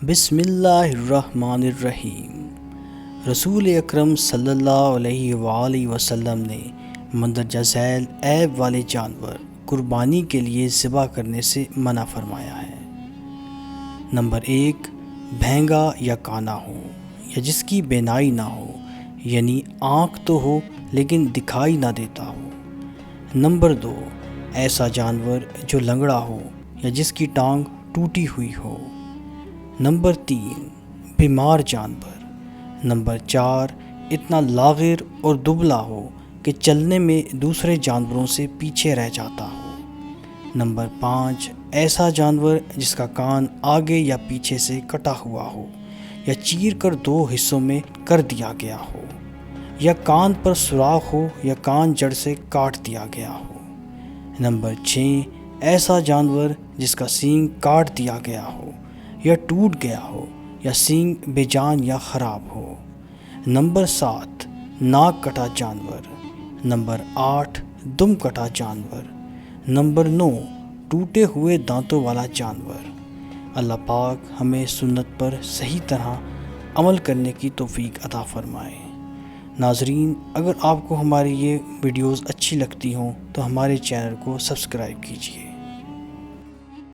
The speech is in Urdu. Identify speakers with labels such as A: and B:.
A: بسم اللہ الرحمن الرحیم۔ رسول اکرم صلی اللہ علیہ وآلہ وسلم نے مندرجہ ذیل عیب والے جانور قربانی کے لیے ذبح کرنے سے منع فرمایا ہے۔ نمبر 1، بھینگا یا کانا ہو یا جس کی بینائی نہ ہو، یعنی آنکھ تو ہو لیکن دکھائی نہ دیتا ہو۔ نمبر 2، ایسا جانور جو لنگڑا ہو یا جس کی ٹانگ ٹوٹی ہوئی ہو۔ نمبر 3، بیمار جانور۔ نمبر 4، اتنا لاغر اور دبلا ہو کہ چلنے میں دوسرے جانوروں سے پیچھے رہ جاتا ہو۔ نمبر 5، ایسا جانور جس کا کان آگے یا پیچھے سے کٹا ہوا ہو یا چیر کر 2 حصوں میں کر دیا گیا ہو، یا کان پر سوراخ ہو یا کان جڑ سے کاٹ دیا گیا ہو۔ نمبر 6، ایسا جانور جس کا سینگ کاٹ دیا گیا ہو یا ٹوٹ گیا ہو یا سینگ بے جان یا خراب ہو۔ نمبر 7، ناک کٹا جانور۔ نمبر 8، دم کٹا جانور۔ نمبر 9، ٹوٹے ہوئے دانتوں والا جانور۔ اللہ پاک ہمیں سنت پر صحیح طرح عمل کرنے کی توفیق عطا فرمائے۔ ناظرین، اگر آپ کو ہماری یہ ویڈیوز اچھی لگتی ہوں تو ہمارے چینل کو سبسکرائب کیجیے۔